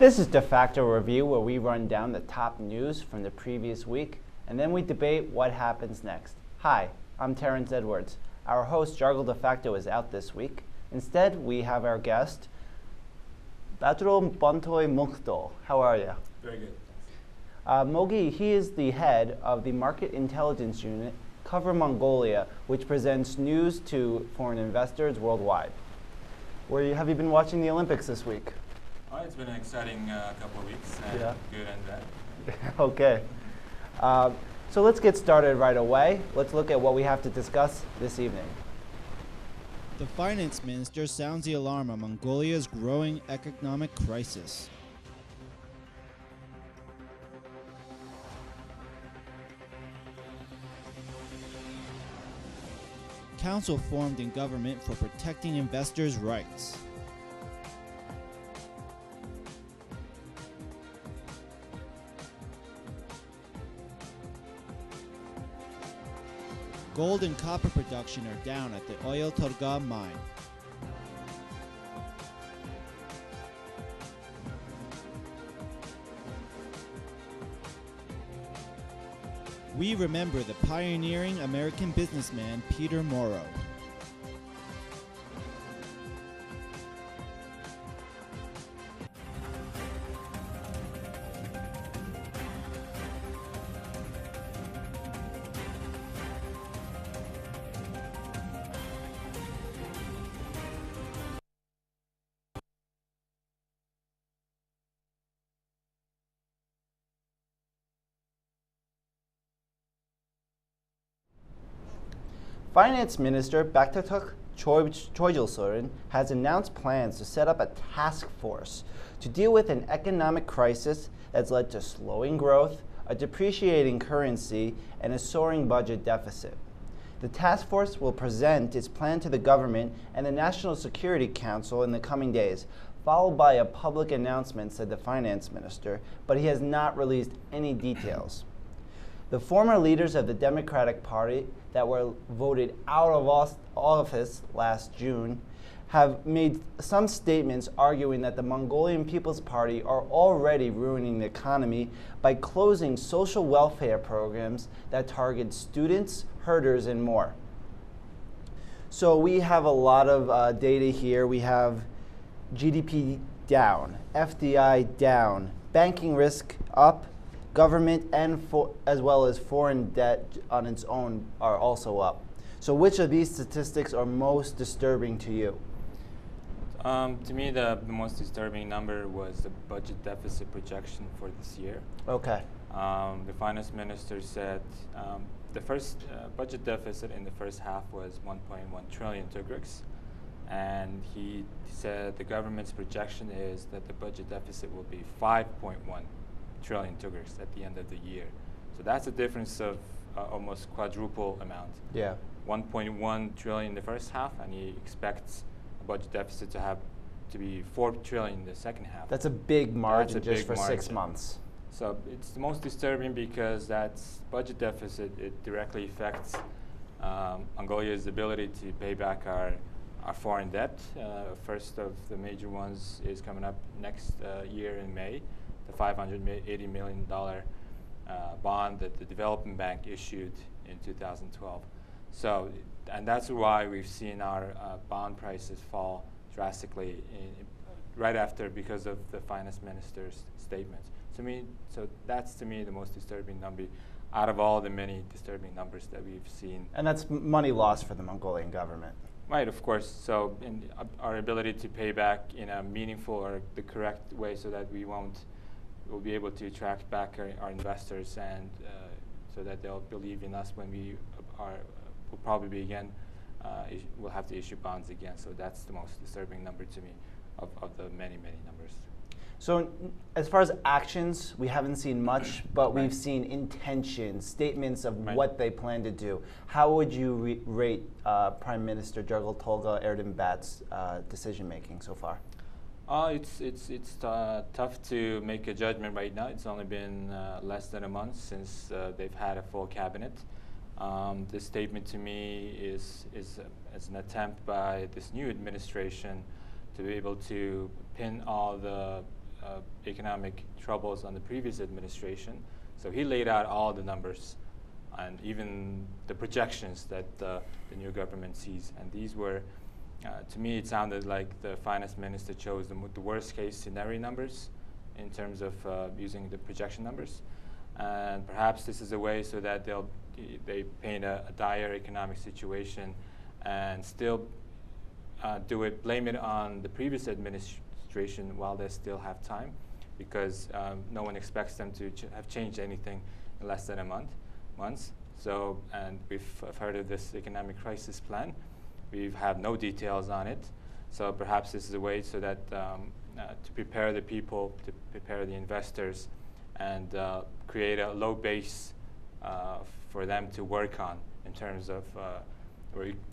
This is Defacto Review, where we run down the top news from the previous week, and then we debate what happens next. Hi, I'm Terrence Edwards. Our host, Jargle Defacto, is out this week. Instead, we have our guest, B.Munkhdol. How are you? Very good. Mogi, he is the head of the Market Intelligence Unit, Cover Mongolia, which presents news to foreign investors worldwide. Have you been watching the Olympics this week? Oh, it's been an exciting couple of weeks, good and bad. Okay. So let's get started right away. Let's look at what we have to discuss this evening. The finance minister sounds the alarm on Mongolia's growing economic crisis. Council formed in government for protecting investors' rights. Gold and copper production are down at the Tolgoi mine. We remember the pioneering American businessman Peter Morrow. Finance Minister Tolgoi has announced plans to set up a task force to deal with an economic crisis that's led to slowing growth, a depreciating currency, and a soaring budget deficit. The task force will present its plan to the government and the National Security Council in the coming days, followed by a public announcement, said the finance minister, but he has not released any details. The former leaders of the Democratic Party that were voted out of office last June have made some statements arguing that the Mongolian People's Party are already ruining the economy by closing social welfare programs that target students, herders, and more. So we have a lot of data here. We have GDP down, FDI down, banking risk up, government as well as foreign debt on its own are also up. So which of these statistics are most disturbing to you? To me, the most disturbing number was the budget deficit projection for this year. Okay. The finance minister said the first budget deficit in the first half was 1.1 trillion Tugriks, and he said the government's projection is that the budget deficit will be 5.1 trillion Tugriks at the end of the year. So that's a difference of almost quadruple amount. Yeah. 1.1 trillion in the first half, and he expects a budget deficit to be 4 trillion in the second half. That's a big margin just for margin. 6 months. So it's the most disturbing because that budget deficit, it directly affects Mongolia's ability to pay back our foreign debt. First of the major ones is coming up next year in May. The $580 million bond that the Development Bank issued in 2012. So, and that's why we've seen our bond prices fall drastically right after because of the finance minister's statements. So that's to me the most disturbing number out of all the many disturbing numbers that we've seen. And that's money lost for the Mongolian government. Right, of course. So in our ability to pay back in a meaningful or the correct way so that we'll be able to attract back our investors and so that they'll believe in us when we'll probably be again, we'll have to issue bonds again. So that's the most disturbing number to me of the many, many numbers. So as far as actions, we haven't seen much, but we've seen intentions, statements of what they plan to do. How would you rate Prime Minister Jargle Erdenbat's decision making so far? It's tough to make a judgment right now. It's only been less than a month since they've had a full cabinet. This statement to me is an attempt by this new administration to be able to pin all the economic troubles on the previous administration. So he laid out all the numbers and even the projections that the new government sees. And these were, to me, it sounded like the finance minister chose the worst case scenario numbers in terms of using the projection numbers. And perhaps this is a way so that they paint a dire economic situation and still blame it on the previous administration while they still have time, because no one expects them to have changed anything in less than a month. So, and I've heard of this economic crisis plan. We have no details on it. So perhaps this is a way so that to prepare the people, to prepare the investors, and create a low base for them to work on in terms of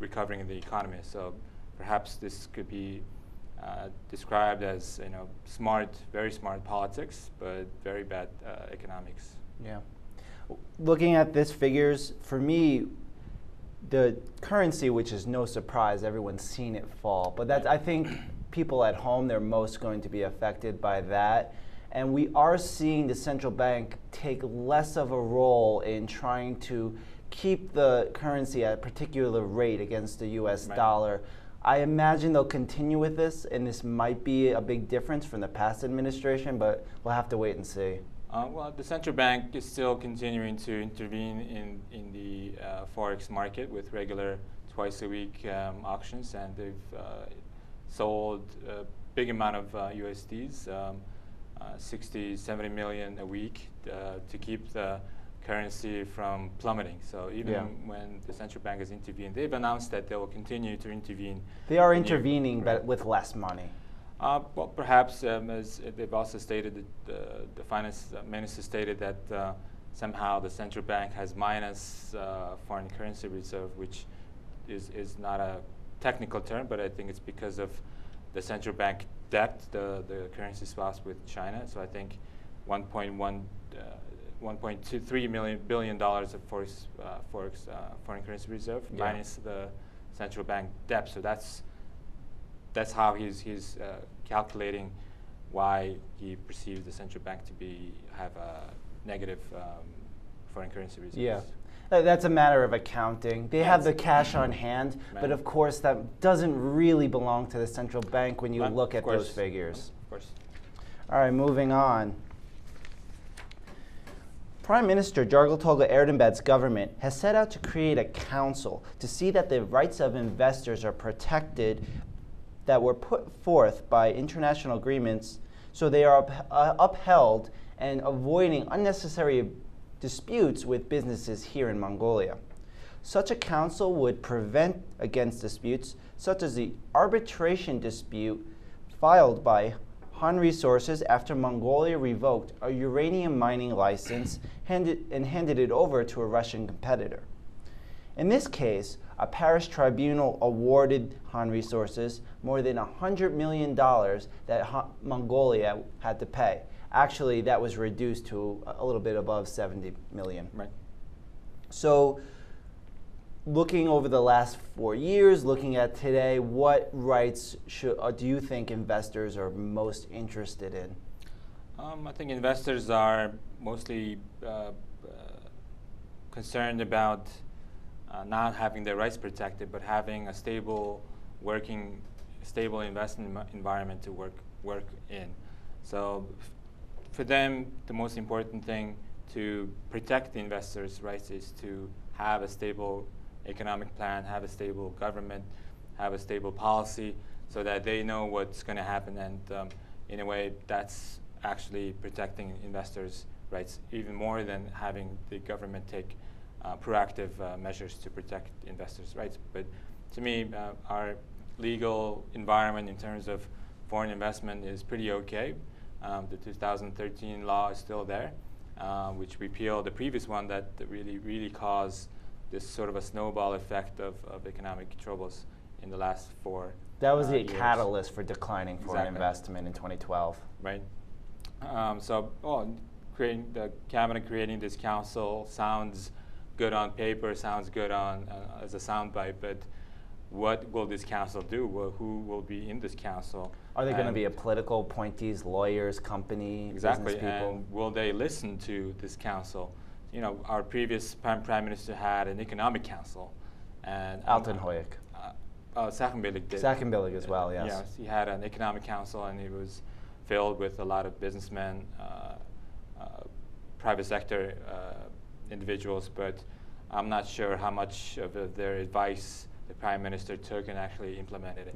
recovering the economy. So perhaps this could be described as smart, very smart politics, but very bad economics. Yeah. Looking at these figures, for me, the currency, which is no surprise, everyone's seen it fall. But I think people at home, they're most going to be affected by that. And we are seeing the central bank take less of a role in trying to keep the currency at a particular rate against the US dollar. I imagine they'll continue with this, and this might be a big difference from the past administration, but we'll have to wait and see. Well, the central bank is still continuing to intervene in the forex market with regular twice-a-week auctions, and they've sold a big amount of USDs, 60, 70 million a week, to keep the currency from plummeting. So even when the central bank has intervened, they've announced that they will continue to intervene. They are intervening, but with less money. Well, perhaps, as they've also stated, that the finance minister stated that somehow the central bank has minus foreign currency reserve, which is not a technical term, but I think it's because of the central bank debt, the currency swaps with China. So I think $1.23 billion of foreign currency reserve minus the central bank debt. So that's how he's calculating why he perceives the central bank to have a negative foreign currency reserves. Yeah. That's a matter of accounting. They have the cash on hand, but of course that doesn't really belong to the central bank when you look at those figures. Of course. All right, moving on. Prime Minister Tolgoi Erdoğan's government has set out to create a council to see that the rights of investors are protected that were put forth by international agreements, so they are upheld and avoiding unnecessary disputes with businesses here in Mongolia. Such a council would prevent against disputes such as the arbitration dispute filed by Han Resources after Mongolia revoked a uranium mining license and handed it over to a Russian competitor. In this case, a Paris tribunal awarded Han Resources more than $100 million that Mongolia had to pay. Actually, that was reduced to a little bit above 70 million. Right. So, looking over the last 4 years, looking at today, what rights do you think investors are most interested in? I think investors are mostly concerned about not having their rights protected, but having a stable investment environment to work in. So for them, the most important thing to protect the investors' rights is to have a stable economic plan, have a stable government, have a stable policy, so that they know what's going to happen. And in a way, that's actually protecting investors' rights even more than having the government take proactive measures to protect investors' rights. But to me, our legal environment in terms of foreign investment is pretty okay. The 2013 law is still there, which repealed the previous one that really caused this sort of a snowball effect of economic troubles in the last 4 years. That was the catalyst for declining foreign investment in 2012. Right. Creating the cabinet, creating this council sounds good on paper, sounds good as a soundbite, but what will this council do? Who will be in this council? Are there going to be a political appointees, lawyers, company, Exactly, business people? and will they listen to this council? You know, our previous prime minister had an economic council, and Alton Hoyek. Sachenbillig did. Sachenbillig as well, yes. Yes, he had an economic council, and it was filled with a lot of businessmen, private sector individuals, but I'm not sure how much of their advice the prime minister took and actually implemented it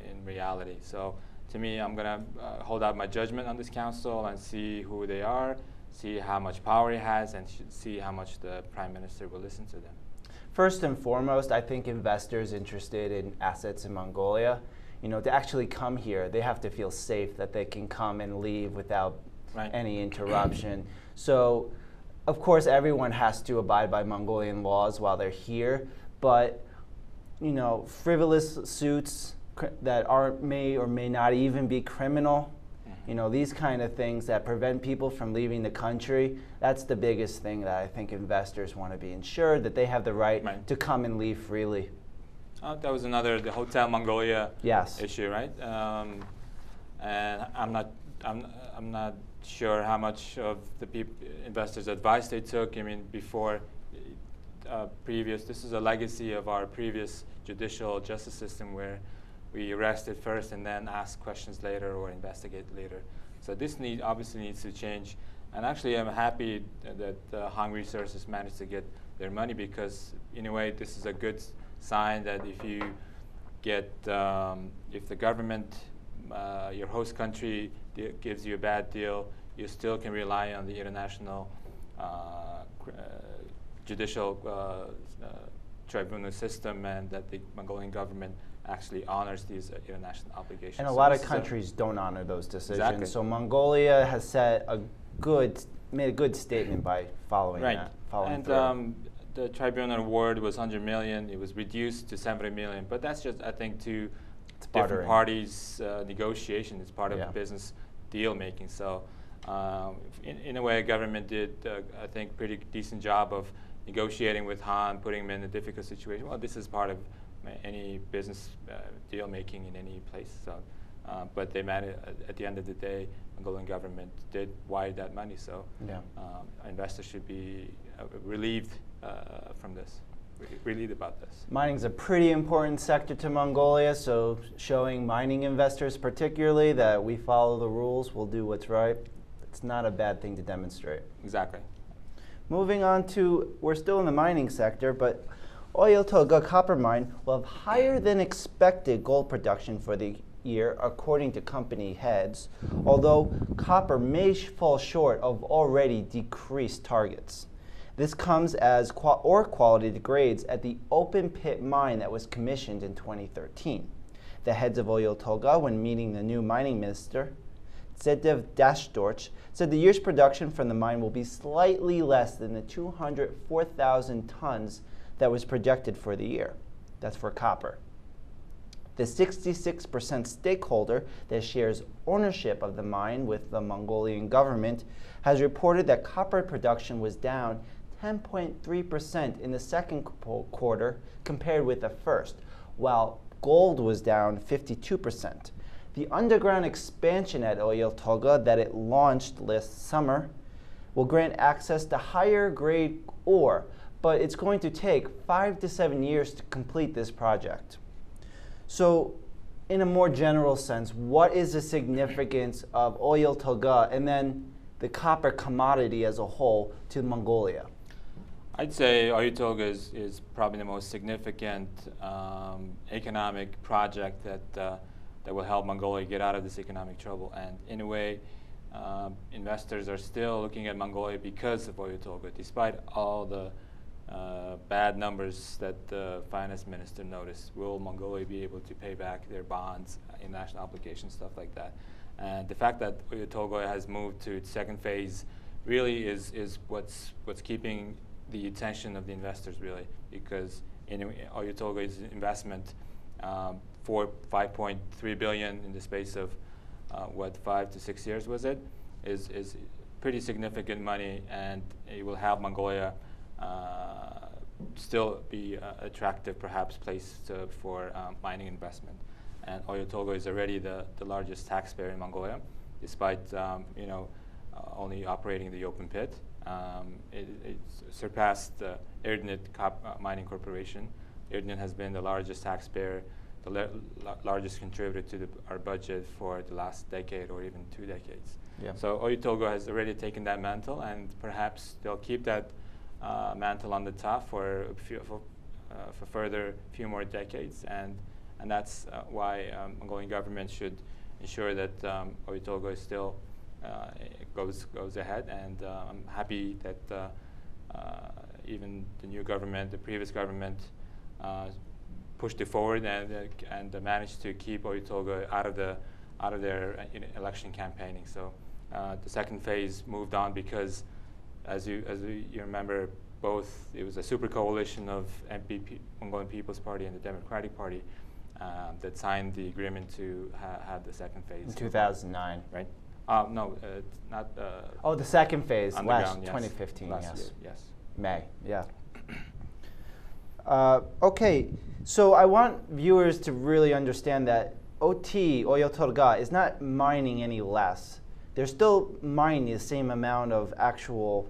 in reality. So to me, I'm going to hold out my judgment on this council and see who they are, see how much power he has, and see how much the prime minister will listen to them. First and foremost, I think investors interested in assets in Mongolia, to actually come here, they have to feel safe that they can come and leave without any interruption. So, of course, everyone has to abide by Mongolian laws while they're here, but frivolous suits that may or may not even be criminal, these kind of things that prevent people from leaving the country, that's the biggest thing that I think investors want to be ensured that they have the right to come and leave freely. That was the Hotel Mongolia issue, right? And I'm not sure how much of the investors' advice they took. I mean, before this is a legacy of our previous judicial justice system where we arrested first and then ask questions later or investigate later. So this obviously needs to change. And actually, I'm happy that Hong Resources managed to get their money, because in a way, this is a good sign that if you get, if the government, your host country gives you a bad deal, you still can rely on the international judicial tribunal system, and that the Mongolian government actually honors these international obligations. And a lot of countries don't honor those decisions. Exactly. So Mongolia has made a good statement by following that. And the tribunal award was 100 million. It was reduced to 70 million. But that's just, I think, to different parties' negotiation. It's part of business deal making. So in a way, government did, I think, pretty decent job of negotiating with Han, putting him in a difficult situation. Well, this is part of any business deal making in any place. So, but they managed, at the end of the day, Mongolian government did wire that money. So investors should be relieved from this, relieved about this. Mining is a pretty important sector to Mongolia, so showing mining investors particularly that we follow the rules, we'll do what's right, it's not a bad thing to demonstrate. Exactly. Moving on to, we're still in the mining sector, but Oyu Tolgoi copper mine will have higher than expected gold production for the year, according to company heads, although copper may fall short of already decreased targets. This comes as ore quality degrades at the open pit mine that was commissioned in 2013. The heads of Oyu Tolgoi, when meeting the new mining minister, Zedev Dashdorch, said the year's production from the mine will be slightly less than the 204,000 tons that was projected for the year. That's for copper. The 66% stakeholder that shares ownership of the mine with the Mongolian government has reported that copper production was down 10.3% in the second quarter compared with the first, while gold was down 52%. The underground expansion at Oyu Tolgoi that it launched last summer will grant access to higher grade ore, but it's going to take 5 to 7 years to complete this project. So in a more general sense, what is the significance of Oyu Tolgoi and then the copper commodity as a whole to Mongolia? I'd say Oyu Tolgoi is probably the most significant economic project that will help Mongolia get out of this economic trouble. And in a way, investors are still looking at Mongolia because of Oyu Tolgoi, despite all the bad numbers that the finance minister noticed. Will Mongolia be able to pay back their bonds, international obligations, stuff like that? And the fact that Oyu Tolgoi has moved to its second phase really is what's keeping the attention of the investors, really, because in Oyu Tolgoi's investment for 5.3 billion in the space of 5 to 6 years was it, is pretty significant money, and it will help Mongolia still be attractive, perhaps, place for mining investment. and Oyo Tolgoi is already the largest taxpayer in Mongolia, despite only operating the open pit. It surpassed Erdnit Mining Corporation. Erdnit has been the largest taxpayer, the largest contributor to our budget for the last decade or even 2 decades. Yeah. So Oyo Tolgoi has already taken that mantle, and perhaps they'll keep that mantle on the top for further few more decades, and that's why Mongolian government should ensure that Oyo Tolgoi still goes ahead. And I'm happy that even the new government, the previous government, pushed it forward and managed to keep Oyo Tolgoi out of their election campaigning. So the second phase moved on because, as you remember, it was a super coalition of MPP, Mongolian People's Party, and the Democratic Party that signed the agreement to have the second phase. In 2009. Right? No, it's not. The second phase, last yes. 2015, last yes. year, yes. May, yeah. Okay, so I want viewers to really understand that OT, Oyo Tolgoi, is not mining any less. They're still mining the same amount of actual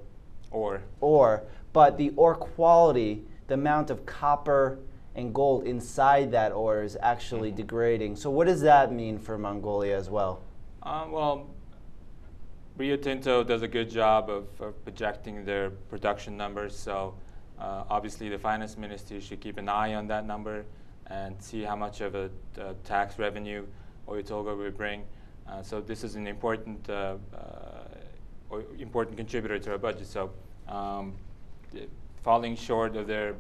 ore, but the ore quality, the amount of copper and gold inside that ore is actually degrading. So what does that mean for Mongolia as well? Well, Rio Tinto does a good job of projecting their production numbers. So obviously the finance ministry should keep an eye on that number and see how much of a tax revenue Oyo Tolgoi will bring. So this is an important contributor to our budget. So falling short of their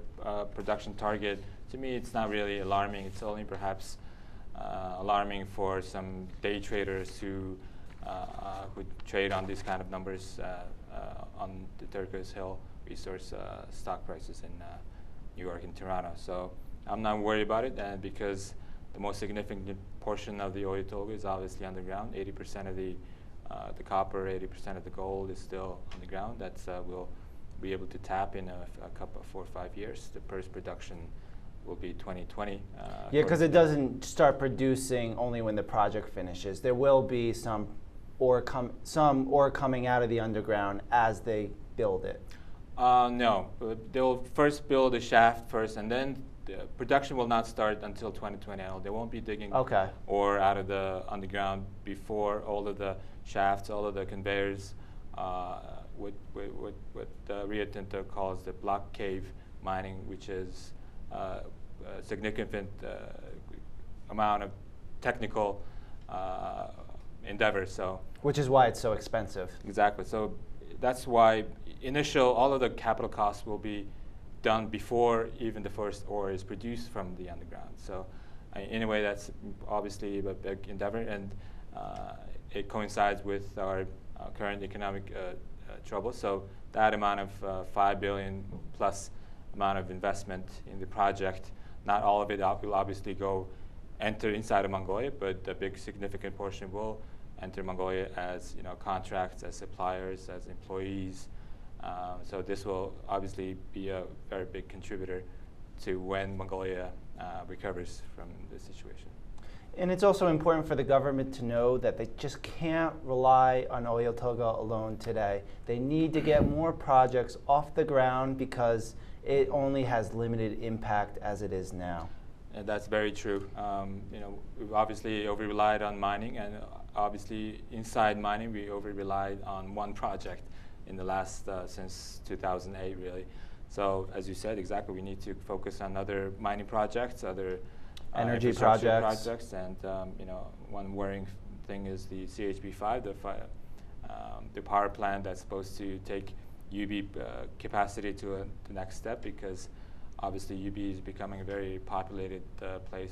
production target, to me, it's not really alarming. It's only perhaps alarming for some day traders who trade on these kind of numbers on the Turquoise Hill resource stock prices in New York and Toronto. So I'm not worried about it, and because the most significant portion of the Oyo Tolgoi is obviously underground. 80% of the copper, 80% of the gold is still on the ground. That's we'll be able to tap in a couple of 4 or 5 years. The first production will be 2020. Yeah, because it doesn't start producing only when the project finishes. There will be some ore coming out of the underground as they build it. No, they'll first build a shaft first, and then the production will not start until 2020. They won't be digging ore out of the underground before all of the shafts, all of the conveyors, what Rio Tinto calls the block cave mining, which is a significant amount of technical endeavor. So, which is why it's so expensive. Exactly. So that's why all of the capital costs will be done before even the first ore is produced from the underground. So in a way, that's obviously a big endeavor, and it coincides with our current economic trouble. So that amount of 5 billion plus amount of investment in the project, not all of it will obviously enter inside of Mongolia, but a big significant portion will enter Mongolia as contracts, as suppliers, as employees. So this will obviously be a very big contributor to when Mongolia recovers from this situation. And it's also important for the government to know that they just can't rely on Oyo Tolgoi alone today. They need to get more projects off the ground because it only has limited impact as it is now. And that's very true. We've obviously over-relied on mining, and obviously inside mining we over-relied on one project in the last, since 2008 really. So as you said, exactly, we need to focus on other mining projects, other energy projects, and one worrying thing is the CHP5, the power plant that's supposed to take UB capacity to the next step, because obviously UB is becoming a very populated place.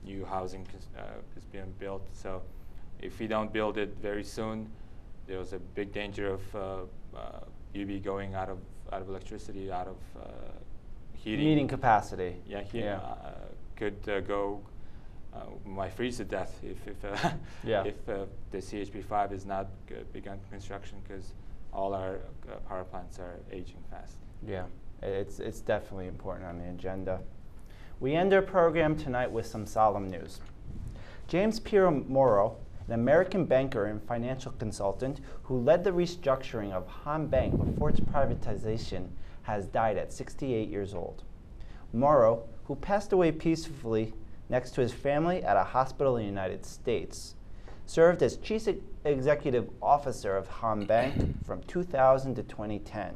New housing is being built, so if we don't build it very soon, there's a big danger of UB going out of electricity, out of heating capacity. Yeah, could go might freeze to death if the CHP5 is not begun construction, because all our power plants are aging fast. Yeah, it's definitely important on the agenda. We end our program tonight with some solemn news. James Piero Moro, an American banker and financial consultant who led the restructuring of Han Bank before its privatization, has died at 68 years old. Moro, who passed away peacefully next to his family at a hospital in the United States, served as chief executive officer of Han Bank from 2000 to 2010,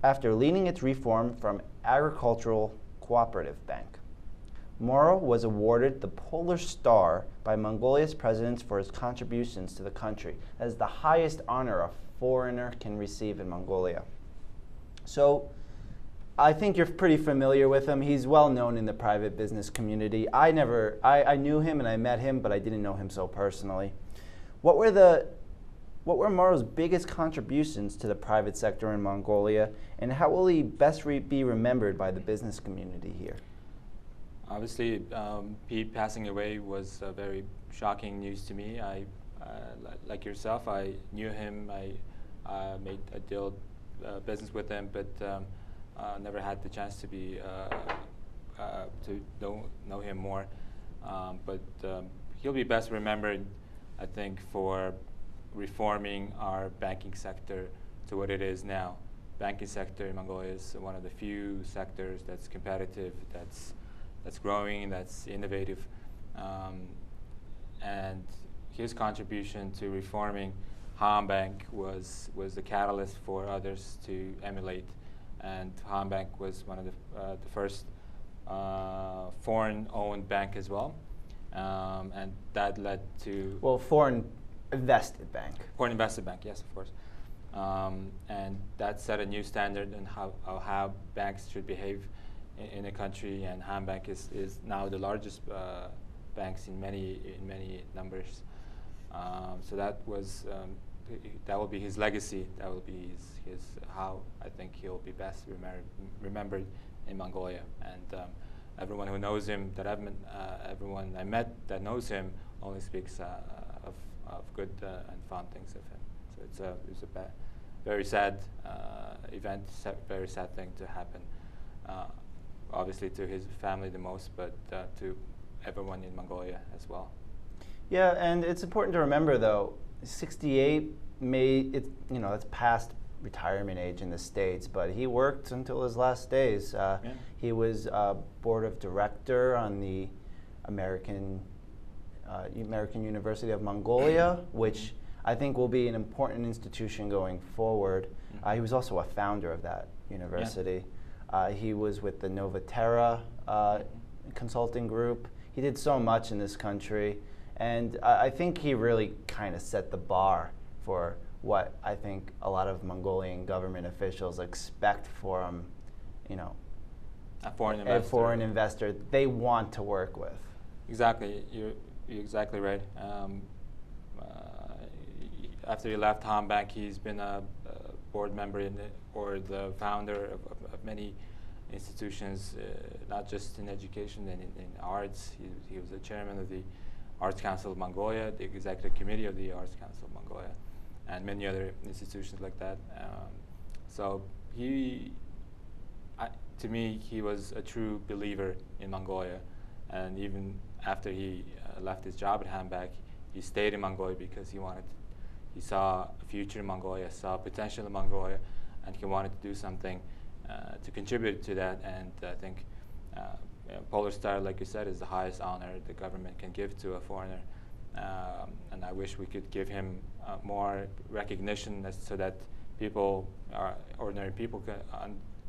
after leading its reform from agricultural cooperative bank. Moro was awarded the Polar Star by Mongolia's presidents for his contributions to the country. That is the highest honor a foreigner can receive in Mongolia. So I think you're pretty familiar with him. He's well known in the private business community. I knew him and I met him, but I didn't know him so personally. What were Moro's biggest contributions to the private sector in Mongolia, and how will he best be remembered by the business community here? Obviously, Pete passing away was very shocking news to me. Like yourself, I knew him. I made a deal business with him, but never had the chance to know him more. But he'll be best remembered, I think, for reforming our banking sector to what it is now. Banking sector in Mongolia is one of the few sectors that's competitive, that's growing, that's innovative, and his contribution to reforming Han Bank was the catalyst for others to emulate. And Han Bank was one of the first foreign-owned bank as well, and that led to foreign invested bank. Foreign invested bank, yes, of course, and that set a new standard in how banks should behave in a country, and Han Bank is now the largest banks in many numbers. So that will be his legacy. That will be his how I think he'll be best remembered in Mongolia. And everyone who knows him, everyone I met that knows him, only speaks of good and fond things of him. So it's a very sad event, very sad thing to happen. Obviously to his family the most, but to everyone in Mongolia as well. Yeah, and it's important to remember though, 68 that's past retirement age in the States, but he worked until his last days. Yeah. He was board of director on the American University of Mongolia, which I think will be an important institution going forward. He was also a founder of that university. Yeah. He was with the Novaterra consulting group. He did so much in this country, and I think he really kind of set the bar for what I think a lot of Mongolian government officials expect from, a foreign investor they want to work with. Exactly, you're exactly right. After he left Han Bank, he's been a board member or the founder of many institutions, not just in education and in arts. He was the chairman of the Arts Council of Mongolia, the executive committee of the Arts Council of Mongolia, and many other institutions like that. So to me, he was a true believer in Mongolia, and even after he left his job at Han Bank, he stayed in Mongolia because he saw a future in Mongolia, saw potential in Mongolia, and he wanted to do something to contribute to that. And I think Polar Star, like you said, is the highest honor the government can give to a foreigner. And I wish we could give him more recognition so that ordinary people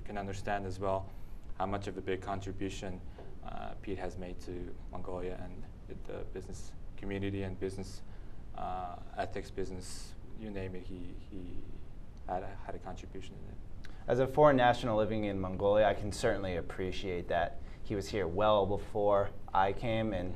can understand as well how much of a big contribution Pete has made to Mongolia and the business community and business ethics, business, you name it, he had a contribution in it. As a foreign national living in Mongolia, I can certainly appreciate that he was here well before I came, and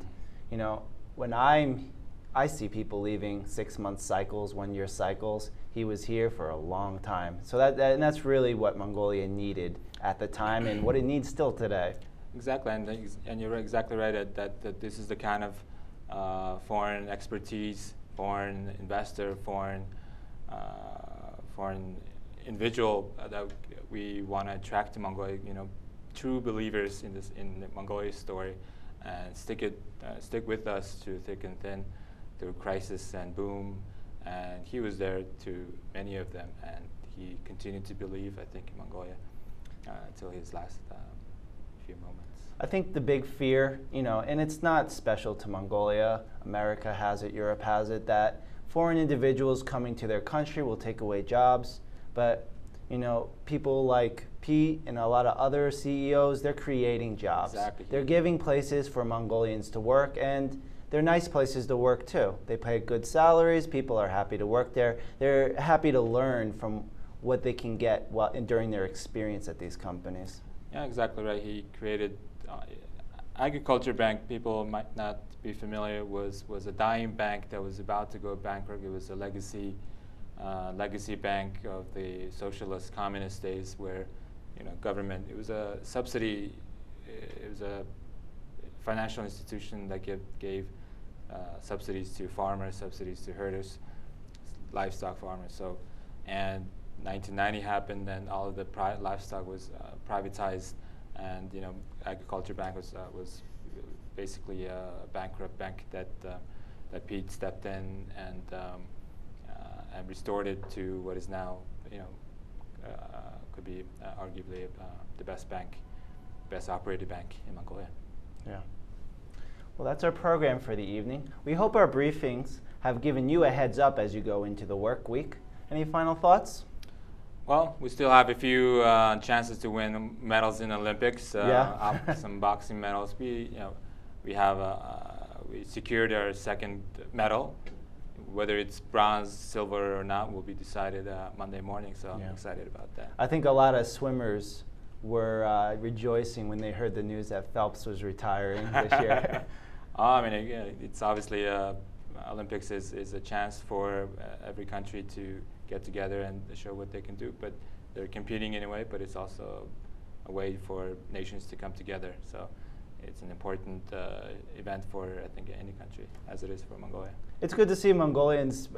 when I see people leaving 6-month cycles, 1-year cycles, he was here for a long time. So and that's really what Mongolia needed at the time and what it needs still today. Exactly, and you're exactly right that this is the kind of foreign expertise, foreign investor, foreign individual that we want to attract to Mongolia. True believers in the Mongolia story, and stick with us through thick and thin, through crisis and boom. And he was there to many of them, and he continued to believe, I think, in Mongolia until his last few moments. I think the big fear, and it's not special to Mongolia, America has it, Europe has it, that foreign individuals coming to their country will take away jobs. But, people like Pete and a lot of other CEOs, they're creating jobs. Exactly. They're giving places for Mongolians to work, and they're nice places to work too. They pay good salaries, people are happy to work there. They're happy to learn from what they can get during their experience at these companies. Yeah, exactly right. He created Agriculture Bank. People might not be familiar. Was a dying bank that was about to go bankrupt. It was a legacy bank of the socialist communist days, where government. It was a subsidy. It was a financial institution that gave subsidies to farmers, subsidies to herders, livestock farmers. So, and 1990 happened, and all of the livestock was privatized, and Agriculture Bank was basically a bankrupt bank that Pete stepped in and restored it to what is now could be arguably the best operated bank in Mongolia. Yeah. Well, that's our program for the evening. We hope our briefings have given you a heads up as you go into the work week. Any final thoughts? Well, we still have a few chances to win medals in the Olympics. Some boxing medals. We secured our second medal. Whether it's bronze, silver, or not will be decided Monday morning. So I'm excited about that. I think a lot of swimmers were rejoicing when they heard the news that Phelps was retiring this year. It's obviously Olympics is a chance for every country to get together and show what they can do. But they're competing anyway. But it's also a way for nations to come together. So it's an important event for, I think, any country, as it is for Mongolia. It's good to see Mongolians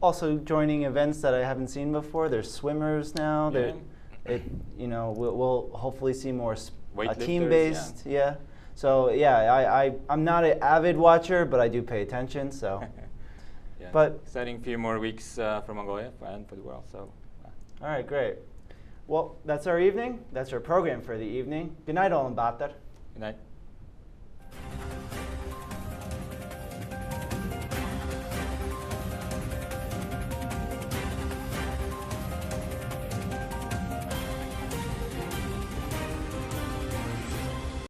also joining events that I haven't seen before. There's swimmers now. Yeah. We'll hopefully see more team-based. Yeah. So I'm not an avid watcher, but I do pay attention. So. Yeah. But exciting few more weeks for Mongolia and for the world. So. All right, great. Well, that's our evening. That's our program for the evening. Good night, Ulaanbaatar. Good night.